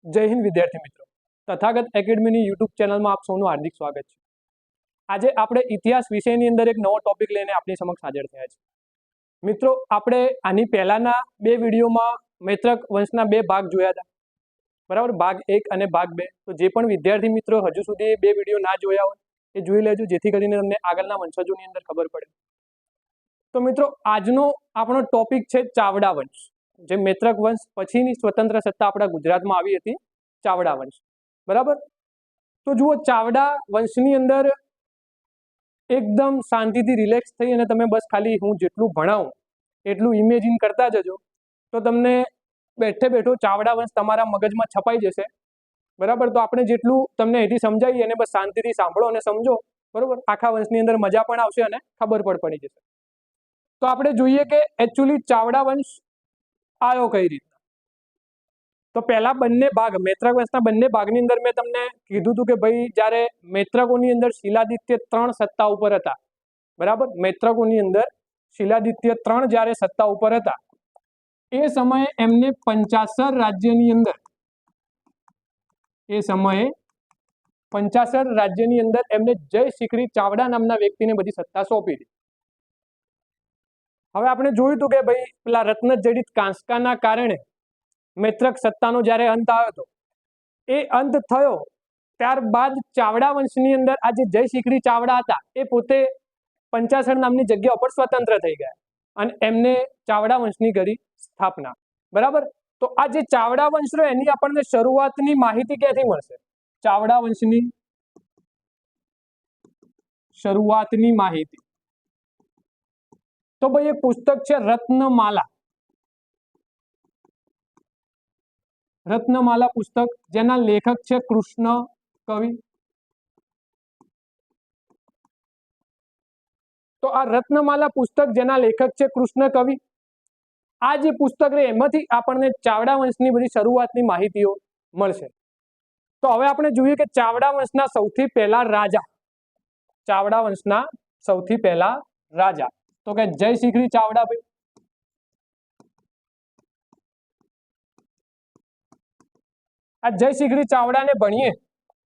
જય હિન્દ વિદ્યાર્થી મિત્રો, તથાગત એકેડમીની યુટ્યુબ ચેનલમાં આપ સૌનું હાર્દિક સ્વાગત છે। આજે આપણે ઇતિહાસ વિષયની અંદર એક નવો ટોપિક લઈને આપની સમક્ષ હાજર થયા છે। મિત્રો, આપણે આની પહેલાના બે વિડીયોમાં મૈત્રક વંશના બે ભાગ જોયા હતા, બરાબર, ભાગ 1 અને ભાગ 2। તો જે પણ વિદ્યાર્થી મિત્રો હજુ સુધી બે વિડીયો ના જોયા હોય એ જોઈ લેજો, જેથી કરીને તમને આગળના વંશજોની અંદર ખબર પડે। તો મિત્રો, આજનો આપણો ટોપિક છે ચાવડા વંશ, જે મૈત્રક વંશ પછીની સ્વતંત્ર સત્તા આપણા ગુજરાતમાં આવી હતી, ચાવડા વંશ, બરાબર। તો જુઓ, ચાવડા વંશની અંદર એકદમ શાંતિથી રિલેક્સ થઈ અને તમે બસ ખાલી હું જેટલું ભણાવું એટલું ઇમેજિન કરતા જજો, તો તમને બેઠે બેઠો ચાવડા વંશ તમારા મગજમાં છપાઈ જશે, બરાબર। તો આપણે જેટલું તમને અહીંથી સમજાવીએ અને બસ શાંતિથી સાંભળો અને સમજો, બરાબર, આખા વંશની અંદર મજા પણ આવશે અને ખબર પણ પડી જશે। તો આપણે જોઈએ કે એકચ્યુઅલી ચાવડા વંશ આવ્યો કઈ રીતના। તો પહેલા બંને ભાગ, મૈત્રક વંશના બંને ભાગની અંદર મેં તમને કીધું હતું કે ભાઈ, જ્યારે મૈત્રકોની અંદર શિલાદિત્ય 3 સત્તા ઉપર હતા, બરાબર, મૈત્રકોની અંદર શિલાદિત્ય 3 જ્યારે સત્તા ઉપર હતા, એ સમયે એમને પંચાસર રાજ્યની અંદર એમને જય શિખરી ચાવડા નામના વ્યક્તિને બધી સત્તા સોંપી હતી। હવે આપણે જોયું હતું કે ભાઈ, પેલા રત્નજડિત કાંસકાના કારણે મૈત્રક સત્તાનો જ્યારે અંત આવ્યો હતો, એ અંત થયો ત્યારબાદ ચાવડા વંશની અંદર આ જે જય શિખરી ચાવડા હતા એ પોતે પંચાસર નામની જગ્યા ઉપર સ્વતંત્ર થઈ ગયા અને એમને ચાવડા વંશની કરી સ્થાપના, બરાબર। તો આ જે ચાવડા વંશ રહ્યો એની આપણને શરૂઆતની માહિતી ક્યાંથી મળશે? ચાવડા વંશની શરૂઆતની માહિતી તો ભાઈ એક પુસ્તક છે રત્નમાલા પુસ્તક, જેના લેખક છે કૃષ્ણ કવિ। તો આ રત્નમાલા પુસ્તક જેના લેખક છે કૃષ્ણ કવિ, આ જે પુસ્તક રહે એમાંથી આપણને ચાવડા વંશની બધી શરૂઆતની માહિતીઓ મળશે। તો હવે આપણે જોઈએ કે ચાવડા વંશના સૌથી પહેલા રાજા તો કે જય શિખરી ચાવડા। ભાઈ, આ જય શિખરી ચાવડાને ભણીએ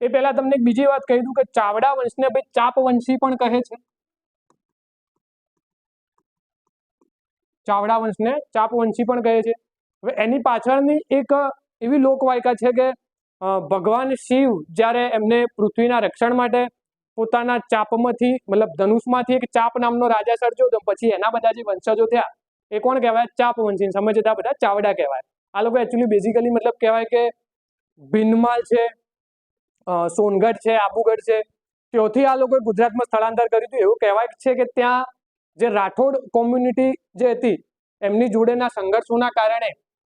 એ પહેલા તમને એક બીજી વાત કહી દઉં કે ચાવડા વંશને ભાઈ ચાપવંશી પણ કહે છે। ચાવડા વંશને ચાપવંશી પણ કહે છે। હવે એની પાછળની એક એવી લોકવાયકા છે કે ભગવાન શિવ જ્યારે એમને પૃથ્વીના રક્ષણ માટે પોતાના ચાપમાંથી, મતલબ ધનુષમાંથી એક ચાપ નામનો રાજા સર્જ્યો તો પછી એના બધા જે વંશજો થયા એ કોણ કહેવાય? ચાપવંશી। સમય જતા બધા ચાવડા કહેવાય। આ લોકો એકચ્યુઅલી બેઝિકલી મતલબ કહેવાય કે ભીનમાલ છે, સોનગઢ છે, આબુગઢ છે, ત્યાંથી આ લોકોએ ગુજરાતમાં સ્થળાંતર કર્યું હતું। એવું કહેવાય છે કે ત્યાં જે રાઠોડ કોમ્યુનિટી જે હતી એમની જોડેના સંઘર્ષોના કારણે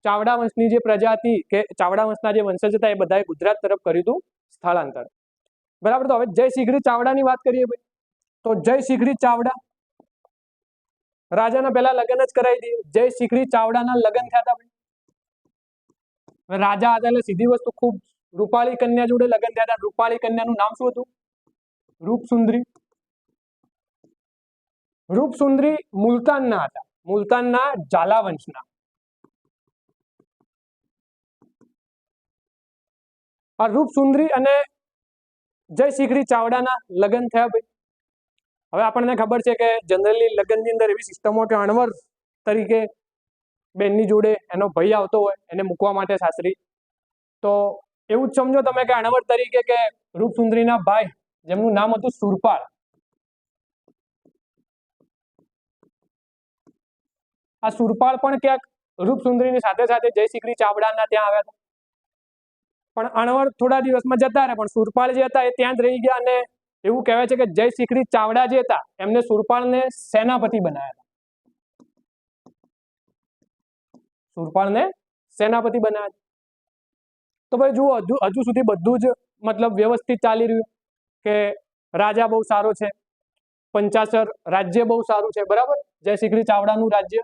ચાવડા વંશની જે પ્રજા હતી કે ચાવડા વંશના જે વંશજ હતા એ બધાએ ગુજરાત તરફ કર્યું હતું સ્થળાંતર, બરાબર। તો હવે જય શિખરી ચાવડાની વાત કરીએ ભાઈ, તો જય શિખરી ચાવડા રાજાના પહેલા લગ્ન જ કરાવી દઈએ। જય શિખરી ચાવડાના લગ્ન થયા હતા ભાઈ, રાજા હતા એટલે સીધી વસ્તુ, ખૂબ રૂપાળી કન્યા જોડે લગ્ન થયા હતા। રૂપાળી કન્યાનું નામ શું હતું? રૂપસુંદરી। રૂપસુંદરી મુલતાનના હતા, મુલતાનના ઝાલા વંશના। આ રૂપસુંદરી અને જય શિખરી ચાવડાના લગ્ન થયા ભાઈ। હવે આપણને ખબર છે કે જનરલી લગ્નની અંદર એવી સિસ્ટમો કે અણવર તરીકે બેનની જોડે એનો ભાઈ આવતો હોય એને મૂકવા માટે સાસરી, તો એવું જ સમજો તમે કે અણવર તરીકે કે રૂપસુંદરીના ભાઈ જેમનું નામ હતું સુરપાળ, આ સુરપાળ પણ ક્યાંક રૂપસુંદરીની સાથે સાથે જય શિખરી ચાવડાના ત્યાં આવ્યા હતા, પણ અણવર થોડા દિવસમાં જતા રહ્યા, પણ સુરપાળ જે હતા એ ત્યાં જ રહી ગયા અને એવું કહેવાય છે કે જય શિખરી ચાવડા જે હતા એમને સુરપાળને સેનાપતિ બનાવ્યા હતા। તો ભાઈ જુઓ, હજુ સુધી બધું જ મતલબ વ્યવસ્થિત ચાલી રહ્યું કે રાજા બહુ સારો છે, પંચાસર રાજ્ય બહુ સારું છે, બરાબર। જય શિખરી ચાવડાનું રાજ્ય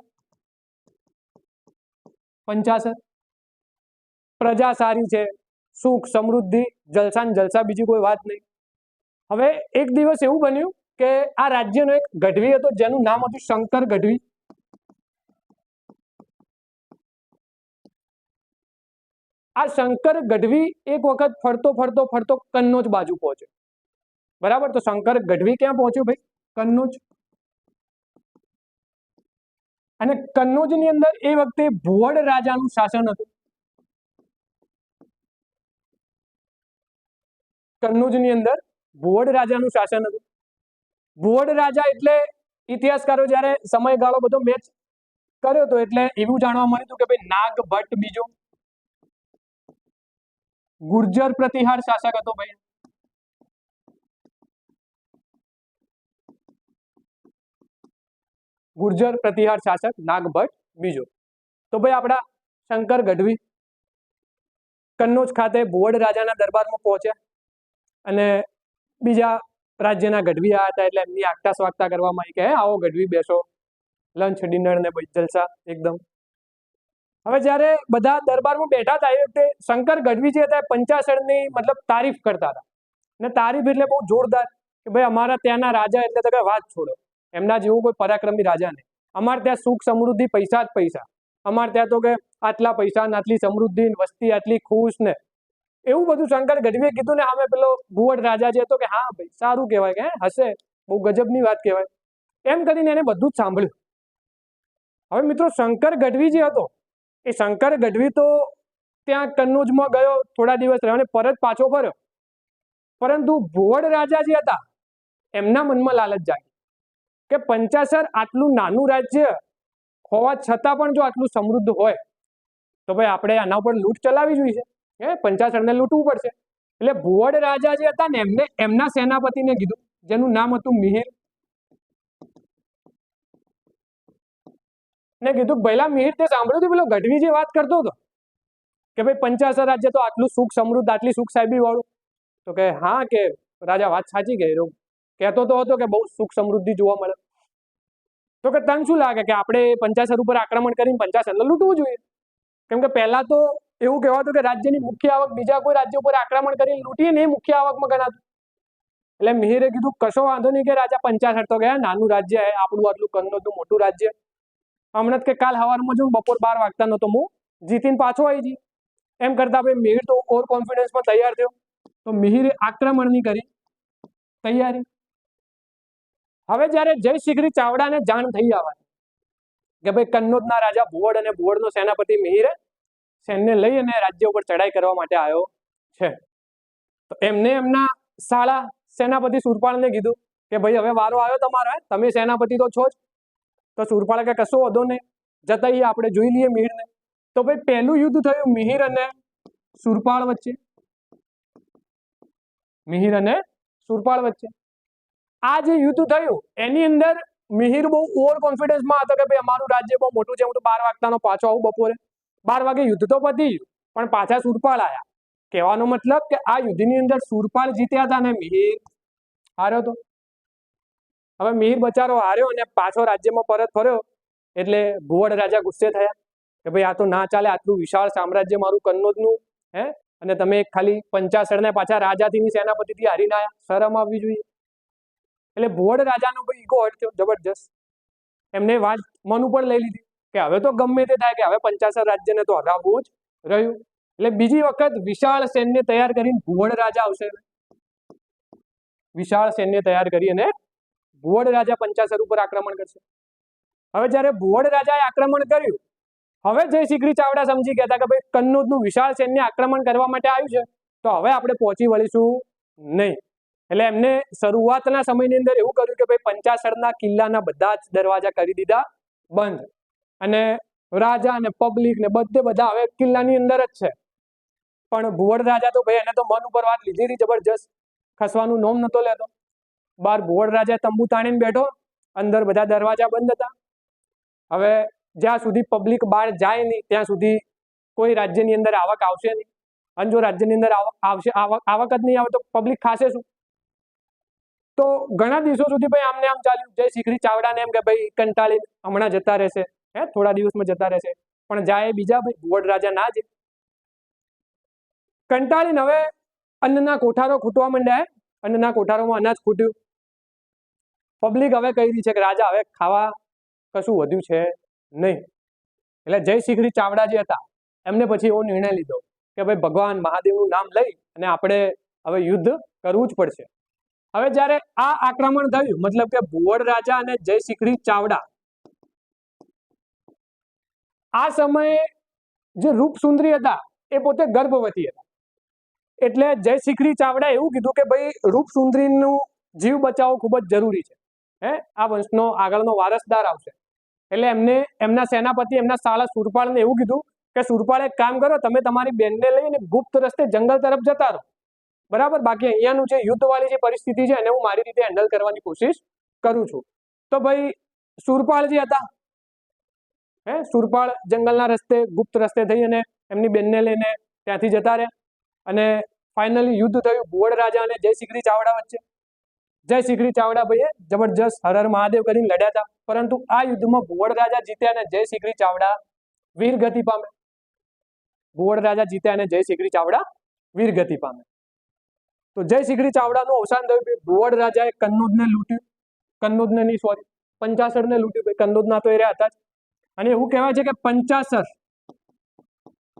પંચાસર, પ્રજા સારી છે, સુખ સમૃદ્ધિ જલસા ને જલસા, બીજી કોઈ વાત નહીં। હવે એક દિવસ એવું બન્યું કે આ રાજ્યનો એક ગઢવી હતો જેનું નામ હતું શંકર ગઢવી। આ શંકર ગઢવી એક વખત ફરતો ફરતો ફરતો કન્નોજ બાજુ પહોંચ્યો, બરાબર. તો શંકર ગઢવી ક્યાં પહોંચ્યો ભાઈ? કન્નોજ. અને કન્નોજની અંદર એ વખતે ભુવડ રાજાનું શાસન હતું. કન્નોજની અંદર ભુવડ રાજાનું શાસન હતું. ભુવડ રાજા એટલે ઇતિહાસકારો જ્યારે સમયગાળો બધો મેચ કર્યો હતો એટલે એવું જાણવા મળ્યું હતું કે ભાઈ નાગ ભટ્ટ બીજો ગુર્જર પ્રતિહાર શાસક હતો ભાઈ. ગુર્જર પ્રતિહાર શાસક નાગભટ્ટ બીજો. તો ભાઈ આપણા શંકર ગઢવી કન્નોજ ખાતે ભુવડ રાજાના દરબારમાં પહોંચ્યા અને બીજા રાજ્યના ગઢવી આવ્યા હતા એટલે એમની આગતા સ્વાગતા કરવામાં આવી કે આવો ગઢવી બેસો, લંચ ડિનર ને ભાઈ જલસા એકદમ. હવે જ્યારે બધા દરબારમાં બેઠા હતા એ વખતે શંકર ગઢવી જે હતા પંચાસણની મતલબ તારીફ કરતા હતા. ને તારીફ એટલે બહુ જોરદાર કે ભાઈ અમારા ત્યાંના રાજા એટલે તો કઈ વાત છોડો, એમના જેવું કોઈ પરાક્રમી રાજા નહીં. અમારે ત્યાં સુખ સમૃદ્ધિ પૈસા જ પૈસા, અમારે ત્યાં તો કે આટલા પૈસા ને આટલી સમૃદ્ધિ વસ્તી આટલી ખુશ ને એવું બધું શંકર ગઢવીએ કીધું ને અમે પેલો ભુવડ રાજા જે હતો કે હા ભાઈ સારું કહેવાય કે હશે, બહુ ગજબની વાત કહેવાય એમ કરીને એને બધું જ સાંભળ્યું. હવે મિત્રો શંકર ગઢવી જે હતો એ શંકર ગઢવી તો ત્યાં કન્નોજમાં ગયો, થોડા દિવસ રહ્યો અને પરત પાછો ફર્યો. પરંતુ ભુવડ રાજા જે હતા એમના મનમાં લાલચ જાગી કે પંચાસર આટલું નાનું રાજ્ય હોવા છતાં પણ જો આટલું સમૃદ્ધ હોય તો ભાઈ આપણે આના ઉપર લૂંટ ચલાવવી જોઈએ, પંચાસરને લૂંટવું પડશે. એટલે ભુવડ રાજા જે હતા ને એમને એમના સેનાપતિને કીધું જેનું નામ હતું મિહિર ને કીધું પહેલા મિહિર તે સાંભળ્યું હતું પેલો ગઢવી જે વાત કરતો હતો કે ભાઈ પંચાસર રાજ્ય તો આટલું સુખ સમૃદ્ધ આટલી સુખ સાહેબી વાળું? તો કે હા કે રાજા વાત સાચી કે કહેતો તો હતો કે બહુ સુખ સમૃદ્ધિ જોવા મળે. તો કે તને શું લાગે કે આપણે પંચાસર ઉપર આક્રમણ કરીને પંચાસરને લૂંટવું જોઈએ? કેમ કે પહેલા તો એવું કહેવાતું કે રાજ્યની મુખ્ય આવક બીજા કોઈ રાજ્ય ઉપર આક્રમણ કરીને લૂંટીએ ને એ મુખ્ય આવકમાં ગણાતું. એટલે મિહિરે કીધું કશો વાંધો નહીં કે રાજા પંચાસર તો ગયા નાનું રાજ્ય હે, આપણું આટલું કન્નોજનું મોટું રાજ્ય, હમણાં જ કે કાલ સવારમાં જો બપોર 12 વાગતા નતો હું જીતીને પાછો આવી જઈ. એમ કરતા ભાઈ મિહિર તો ઓવર કોન્ફિડન્સમાં તૈયાર થયો. તો મિહિરે આક્રમણની કરી તૈયારી. હવે જ્યારે જય શિખરી ચાવડાને જાણ થઈ આવે કે ભાઈ કન્નોજના રાજા ભુવડ અને ભુવડનો સેનાપતિ મિહિર સૈન્ય લઈ અને રાજ્ય ઉપર ચડાઈ કરવા માટે આવ્યો છે, તો એમને એમના શાળા સેનાપતિ સુરપાલને કીધું કે ભાઈ હવે વારો આવ્યો તમારો, તમે સેનાપતિ તો છો જ. તો સુરપાલે કે કશો વાંધો નહીં, જતાઈએ આપણે જોઈ લઈએ મિહિરને. તો ભાઈ પહેલું યુદ્ધ થયું મિહિર અને સુરપાલ વચ્ચે. મિહિર અને સુરપાલ વચ્ચે આ જે યુદ્ધ થયું એની અંદર મિહિર બહુ ઓવર કોન્ફિડન્સમાં હતો કે ભાઈ અમારું રાજ્ય બહુ મોટું છે, હું તો 12 વાગતાનો પાછો આવું બપોરે. 12 વાગે યુદ્ધ તો પતી ગયું પણ પાછા સુરપાલ આવ્યા. કહેવાનો મતલબ કે આ યુદ્ધની અંદર સુરપાલ જીત્યા હતા ને મિહિર હાર્યો હતો. હવે મિહિર બચારો હાર્યો અને પાછો રાજ્યમાં પરત ફર્યો એટલે ભુવડ રાજા ગુસ્સે થયા કે ભાઈ આ તો ના ચાલે, આટલું વિશાળ સામ્રાજ્ય મારું કન્નોજનું હે, અને તમે ખાલી પંચાસરને પાછા રાજાથી સેનાપતિથી હારીને આવ્યા, શરમ આવવી જોઈએ. એટલે ભુવડ રાજાનો ભાઈ ઈગો હર્ટ થયો જબરજસ્ત. એમને વાત મન ઉપર લઈ લીધી કે હવે તો ગમે તે થાય કે હવે પંચાસર રાજ્યને તો હરાવવું જ રહ્યું. એટલે બીજી વખત વિશાળ સૈન્ય તૈયાર કરીને ભુવડ રાજા આવશે. વિશાળ સૈન્ય તૈયાર કરી અને ભુવડ રાજા પંચાસર ઉપર આક્રમણ કરશે. હવે જ્યારે ભુવડ રાજાએ આક્રમણ કર્યું, હવે જય શિખરી ચાવડા સમજી ગયા હતા કે ભાઈ કન્નોજનું વિશાળ સૈન્ય આક્રમણ કરવા માટે આવ્યું છે તો હવે આપણે પહોંચી વળીશું નહીં. એટલે એમને શરૂઆતના સમયની અંદર એવું કર્યું કે ભાઈ પંચાસરના કિલ્લાના બધા જ દરવાજા કરી દીધા બંધ અને રાજા અને પબ્લિક ને બધા હવે કિલ્લાની અંદર જ છે. પણ ભુવડ રાજા તો ભાઈ એને તો મન ઉપર વાત લીધી હતી જબરજસ્ત, ખસવાનું નોમ નતો લેતો. બહાર ભુવડ રાજા તંબુ તાણીને બેઠો, અંદર બધા દરવાજા બંધ હતા. હવે જ્યાં સુધી પબ્લિક બહાર જાય નહીં ત્યાં સુધી કોઈ રાજ્યની અંદર આવક આવશે નહીં, અને જો રાજ્યની અંદર આવક જ નહીં આવે તો પબ્લિક ખાશે શું? તો ઘણા દિવસો સુધી ભાઈ આમને આમ ચાલ્યું. જય શિખરી ચાવડાને એમ કે ભાઈ કંટાળી હમણાં જતા રહેશે, થોડા દિવસમાં જતા રહેશે, પણ જાય બીજા ભાઈ ભુવડ રાજા ના જાય. કંટાળીને હવે અન્નના કોઠારો ખૂટવા માંડ્યા. અન્નના કોઠારોમાં અનાજ ખૂટ્યું. પબ્લિક હવે કહી રહી છે કે રાજા હવે ખાવા કશું વધ્યું છે નહીં. એટલે જય શિખરી ચાવડા જે હતા એમને પછી એવો નિર્ણય લીધો કે ભાઈ ભગવાન મહાદેવનું નામ લઈ અને આપણે હવે યુદ્ધ કરવું જ પડશે. હવે જ્યારે આ આક્રમણ થયું, મતલબ કે ભુવડ રાજા અને જય શિખરી ચાવડા, આ સમયે જે રૂપસુંદરી હતા એ પોતે ગર્ભવતી હતા. એટલે જય શિખરી ચાવડા એવું કીધું કે ભાઈ રૂપસુંદરીનું જીવ બચાવવો ખૂબ જ જરૂરી છે. આ વંશનો આગળનો વારસદાર આવશે. એટલે એમને એમના સેનાપતિ એમના સાળા સુરપાળને એવું કીધું કે સુરપાળ એક કામ કરો, તમે તમારી બેનને લઈને ગુપ્ત રસ્તે જંગલ તરફ જતા રહો, બરાબર, બાકી અહીંયાનું જે યુદ્ધવાળી જે પરિસ્થિતિ છે એને હું મારી રીતે હેન્ડલ કરવાની કોશિશ કરું છું. તો ભાઈ સુરપાળ જે હતા, સુરપાળ જંગલના રસ્તે ગુપ્ત રસ્તે થઈ અને એમની બેનને લઈને ત્યાંથી જતા રહ્યા અને ફાઇનલી યુદ્ધ થયું ભુવડ રાજા અને જય શિખરી ચાવડા વચ્ચે. જય શિખરી ચાવડા ભાઈએ જબરજસ્ત હર હર મહાદેવ કરીને લડ્યા હતા, પરંતુ આ યુદ્ધમાં ભુવડ રાજા જીત્યા અને જય શિખરી ચાવડા વીરગતિ પામે. ભુવડ રાજા જીત્યા અને જય શિખરી ચાવડા વીરગતિ પામે. તો જય શિખરી ચાવડાનું અવસાન થયું. ભુવડ રાજાએ કન્નોજને લૂંટ્યું, કન્નોજને નહીં સોરી પંચાસરને લૂંટ્યું. કન્નોજના તો એ રહ્યા હતા જ. અને એવું કહેવાય છે કે પંચાસર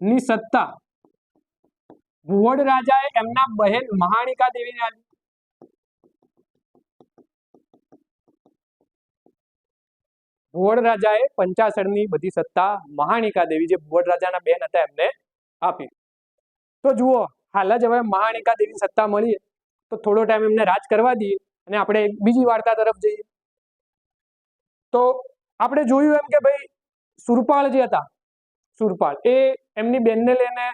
ની સત્તા ભુવડ રાજાએ એમના બહેન મહાણિકા દેવીને આપી. ભુવડ રાજાએ પંચાસરની બધી સત્તા મહાણિકા દેવી જે ભુવડ રાજાના બેન હતા એમને આપી. તો જુઓ, હાલ જ હવે મહાણિકા દેવીની સત્તા મળી તો થોડો ટાઈમ એમને રાજ કરવા દઈએ અને આપણે બીજી વાર્તા તરફ જઈએ. તો આપણે જોયું એમ કે ભાઈ સુરપાળ જે હતા, સુરપાળ એ એમની બેનને લઈને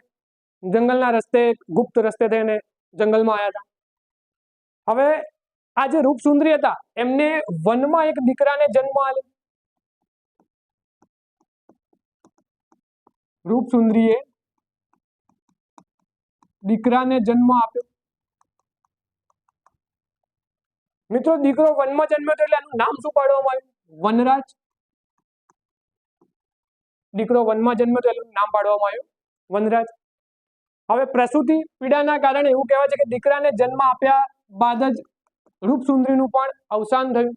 જંગલના રસ્તે ગુપ્ત રસ્તે થઈને જંગલમાં આવ્યા હતા. હવે આ જે રૂપસુંદરી હતા એમને વનમાં એક દીકરાને જન્મ આપ્યો. રૂપસુંદરીએ દીકરાને જન્મ આપ્યો. મિત્રો, દીકરો વનમાં જન્મ્યો એટલે એનું નામ શું પાડવામાં આવ્યું? વનરાજ. દીકરો વનમાં જન્મ્યો તો એનું નામ પાડવામાં આવ્યું વનરાજ. હવે પ્રસૂતિ પીડાના કારણે એવું કહેવાય છે કે દીકરાને જન્મ આપ્યા બાદ જ રૂપસુંદરીનું પણ અવસાન થયું.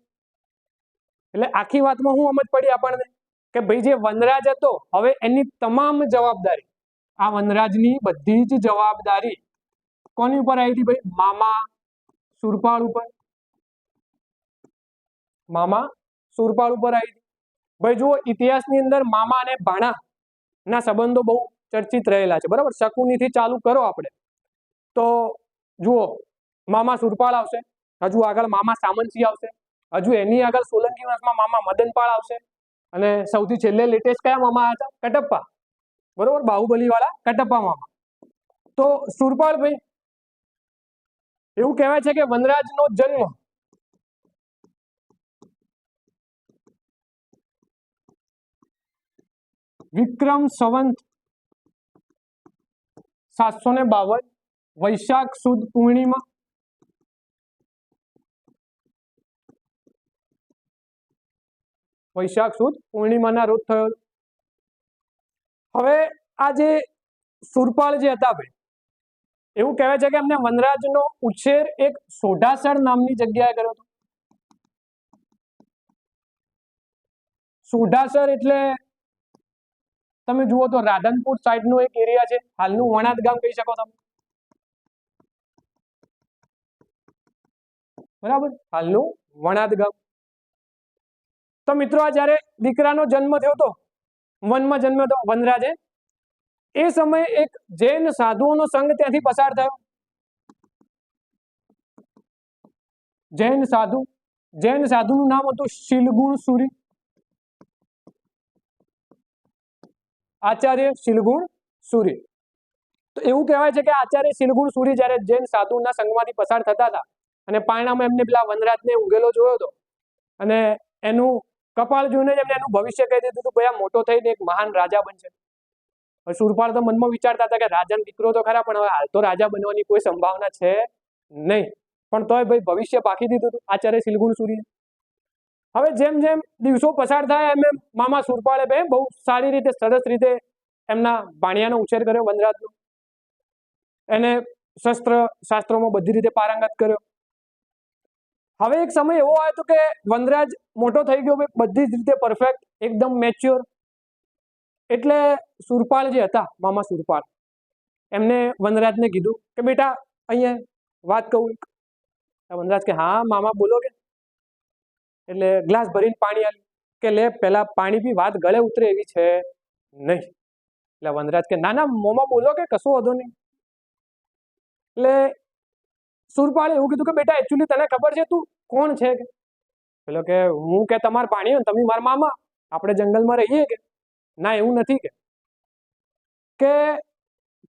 એટલે આખી વાતમાં શું સમજ પડી આપણને કે ભાઈ જે વનરાજ હતો હવે એની તમામ જવાબદારી, આ વનરાજની બધી જ જવાબદારી કોની ઉપર આવી હતી? ભાઈ મામા સુરપાળ ઉપર. મામા સુરપાળ ઉપર આવી હતી. ભાઈ જુઓ, ઇતિહાસની અંદર મામા અને ભાણા ના સંબંધો બહુ ચર્ચિત રહેલા છે, બરાબર. શકુનીથી ચાલુ કરો આપણે તો જુઓ, મામા સુરપાળ આવશે, હજુ આગળ મામા સામંતસિંહ આવશે, હજુ એની આગળ સોલંકી વંશમાં મામા મદનપાળ આવશે અને સૌથી છેલ્લે લેટેસ્ટ કયા મામા હતા? કટપ્પા, બરોબર, બાહુબલી વાળા કટપ્પા મામા. તો સુરપાળ ભાઈ એવું કહેવાય છે કે વનરાજનો જન્મ વિક્રમ સંવંત 752 વૈશાખ સુદ પૂર્ણિમા વૈશાખ સુદ પૂર્ણિમાના રોજ થયો. હવે આ જે સુરપાળ જે હતા ભાઈ એવું કહેવાય છે કે એમને વનરાજનો ઉછેર એક સોઢાસર નામની જગ્યાએ કર્યો હતો. સોઢાસર એટલે તમે જુઓ તો રાધનપુર સાઈડનો એક એરિયા છે, હાલનું વણાદ ગામ કહી શકો તમે, બરાબર, હાલનું વણાદ ગામ. તો મિત્રો, આ જ્યારે દીકરાનો જન્મ થયો હતો, વનમાં જન્મ્યો હતો વનરાજે, એ સમયે એક જૈન સાધુઓનો સંઘ ત્યાંથી પસાર થયો. જૈન સાધુનું નામ હતું શીલગુણ સુરી, આચાર્ય શીલગુણ સુરી. તો એવું કહેવાય છે કે આચાર્ય શીલગુણ સુરી જ્યારે જૈન સાધુના સંઘમાંથી પસાર થતા હતા અને પારણામાં એમને પેલા વનરાજને ઉગેલો જોયો હતો અને એનું કપાળ જોઈને એમને એનું ભવિષ્ય કહી દીધું હતું, ભાઈ આ મોટો થઈને એક મહાન રાજા બનશે. સુરપાળ તો મનમાં વિચારતા હતા કે રાજાનો દીકરો તો ખરા, પણ હવે હાલ તો રાજા બનવાની કોઈ સંભાવના છે નહીં, પણ તોય ભાઈ ભવિષ્ય પાકી દીધું હતું આચાર્ય શીલગુણ સુરીએ. હવે જેમ જેમ દિવસો પસાર થાય એમ મામા સુરપાળે ભાઈ બહુ સારી રીતે સરસ રીતે એમના ભાણિયાનો ઉછેર કર્યો વનરાજનો. એને શસ્ત્ર શાસ્ત્રોમાં બધી રીતે પારંગત કર્યો. હવે એક સમય એવો આવ્યો હતો કે વનરાજ મોટો થઈ ગયો, બધી જ રીતે પરફેક્ટ, એકદમ મેચ્યોર. એટલે સુરપાળ જે હતા, મામા સુરપાળ, એમને વનરાજને કીધું કે બેટા અહીંયા વાત કહું. વનરાજ કે હા મામા બોલો કે. એટલે ગ્લાસ ભરીને પાણી આલ્યું કે લે પેલા પાણી પી, વાત ગળે ઉતરે એવી છે નહીં. એટલે વનરાજ કે ના ના મોમાં બોલો કે કશું વાંધો નહીં. એટલે સુરપાળે એવું કીધું કે બેટા એકચ્યુઅલી તને ખબર છે તું કોણ છે? પેલો કે હું કે તમારા ભાણિયો ને તમે મારા મામા, આપણે જંગલમાં રહીએ કે. ના એવું નથી કે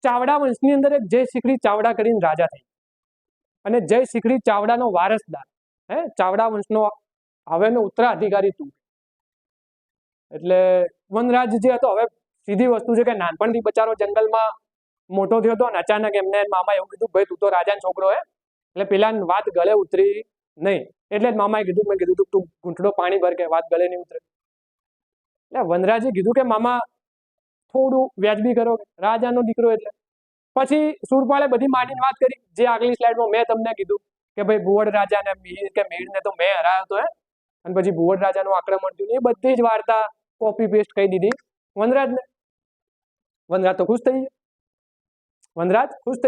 ચાવડા વંશની અંદર એક જય શીખડી ચાવડા કરીને રાજા થઈ, અને જય શીખડી ચાવડાનો વારસદાર, ચાવડા વંશનો હવેનો ઉત્તરાધિકારી તું. એટલે વનરાજ જે હતો, હવે સીધી વસ્તુ છે કે નાનપણથી બચારો જંગલમાં મોટો થયો હતો, અને અચાનક એમને મામા એવું કીધું ભાઈ તું તો રાજાનો છોકરો હે, એટલે પેલા વાત ગળે ઉતરી નહીં. એટલે જ મામાએ કીધું, મેં કીધું તું ઘૂંટડો પાણી ભર કે વાત ગળે નહીં ઉતરે. એટલે વનરાજે કીધું કે મામા થોડું વ્યાજબી કરો, રાજાનો દીકરો એટલે. પછી સુરપાળે બધી માંડીને વાત કરી જે આગલી સ્લાઇડમાં મેં તમને કીધું કે ભાઈ ભુવડ રાજાને મીરને તો મેં હરાયો હતો, અને પછી ભુવડ રાજાનું આક્રમણ થયું. એ બધી જ વાર્તા કોપી પેસ્ટ કહી દીધી વનરાજને. વનરાજ તો ખુશ થઈ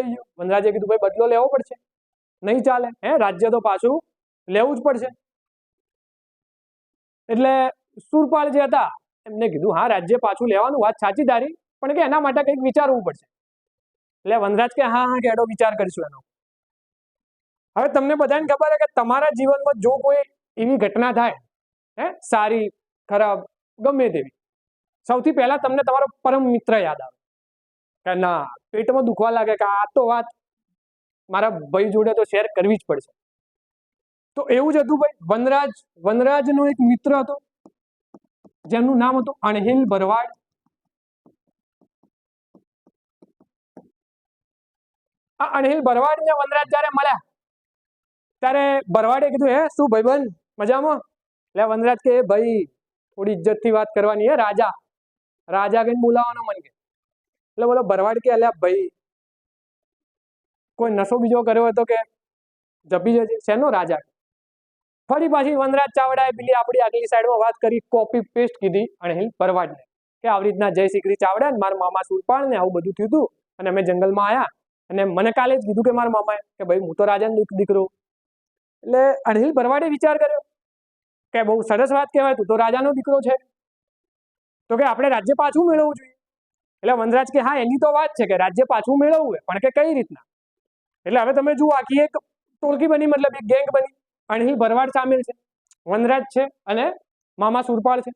ગયો. વનરાજે કીધું ભાઈ બદલો લેવો પડશે, નહીં ચાલે, રાજ્ય તો પાછું લેવું જ પડશે. એટલે સુરપાળ જે હતા એમને કીધું હા રાજ્ય પાછું લેવાનું વાત સાચી તારી, પણ કે એના માટે કંઈક વિચારવું પડશે. એટલે વનરાજ કે હા હા કેડો વિચાર કરીશું એનો. હવે તમને બધાને ખબર છે કે તમારા જીવનમાં જો કોઈ એવી ઘટના થાય, સારી ખરાબ ગમે તેવી, સૌથી પહેલા તમને તમારો પરમ મિત્ર યાદ આવે કે ના પેટમાં દુખવા લાગે કે આ તો વાત મારા ભાઈ જોડે તો શેર કરવી જ પડશે. તો એવું જ હતું ભાઈ. વનરાજનો એક મિત્ર હતો જેનું નામ હતું અણહિલ ભરવાડ. આ અણહિલ ભરવાડને વનરાજ જયારે મળ્યા ત્યારે ભરવાડે કીધું હે શું ભાઈબંધ મજામાં? એટલે વનરાજ કે ભાઈ થોડી ઇજ્જતથી વાત કરવાની, હે રાજા કઈ બોલાવાનો મન કે. એટલે બોલો ભરવાડ કે અલ્યા ભાઈ કોઈ નશો બીજો કર્યો હતો કે જપી જજે, શેનો રાજા? ફરી પાછી વનરાજ ચાવડાએ પેલી આપણી આગલી સાઈડમાં વાત કરી, કોપી પેસ્ટ કીધી અણહિલ ભરવાડને કે આવી રીતના જય શીખડી ચાવડા ને મારા મામા સુરપાળ ને આવું બધું થયું હતું, અને અમે જંગલમાં આવ્યા અને મને કાલે જ કીધું કે મારા મામાએ કે ભાઈ હું તો રાજાનો દીકરો. એટલે અણહિલ ભરવાડે વિચાર કર્યો કે બહુ સરસ વાત કહેવાય, તું તો રાજાનો દીકરો છે, તો કે આપણે રાજ્ય પાછું મેળવવું જોઈએ. એટલે વનરાજ કે હા એની તો વાત છે કે રાજ્ય પાછું મેળવવું, પણ કે કઈ રીતના? એટલે હવે તમે જુઓ આખી એક ટોળકી બની, મતલબ એક ગેંગ બની. અણહિલ ભરવાડ સામેલ છે, વનરાજ છે, અને મામા સુરપાળ છે.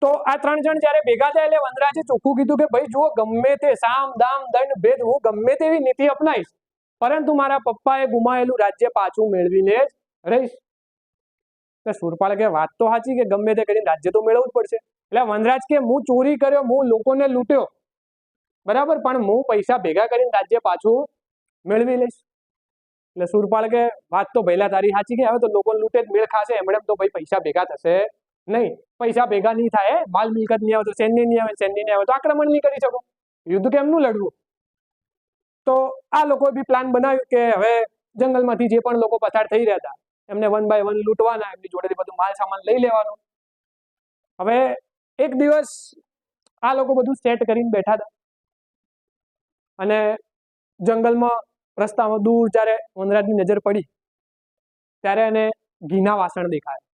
તો આ ત્રણ જણ જયારે ભેગા થયા એટલે વનરાજે ચોખ્ખું કીધું કે ભાઈ જુઓ ગમે તે સામ દામ દંડ ભેદ હું ગમે તેવી નીતિ અપનાવીશ, પરંતુ મારા પપ્પાએ ગુમાવેલું રાજ્ય પાછું મેળવીને જ રહીશ. સુરપાળ કે વાત તો સાચી કે ગમે તે કરીને રાજ્ય તો મેળવવું જ પડશે. એટલે વનરાજ કે હું ચોરી કર્યો, હું લોકોને લૂંટ્યો, બરાબર, પણ હું પૈસા ભેગા કરીને રાજ્ય પાછું મેળવી લઈશ. એટલે સુરપાળ કે વાત તો પહેલા તારી સાચી કે હવે તો લોકો લૂંટે જ મેળ ખાશે, એમણે તો ભાઈ પૈસા ભેગા થશે નહીં. પૈસા ભેગા નહીં થાય, માલ મિલકત નહીં આવે તો સૈન્ય નહીં આવે, સૈન્ય નહીં આવે તો આક્રમણ નહીં કરી શકો, યુદ્ધ કેમનું લડવું? તો આ લોકોએ બી પ્લાન બનાવ્યું કે હવે જંગલમાંથી જે પણ લોકો પસાર થઈ રહ્યા હતા એમને વન બાય વન લૂંટવાના, એમની જોડેથી બધું માલ સામાન લઈ લેવાનું. હવે એક દિવસ આ લોકો બધું સેટ કરીને બેઠા હતા, અને જંગલમાં રસ્તામાં દૂર જ્યારે વનરાજની નજર પડી ત્યારે એને ઘીના વાસણ દેખાયા.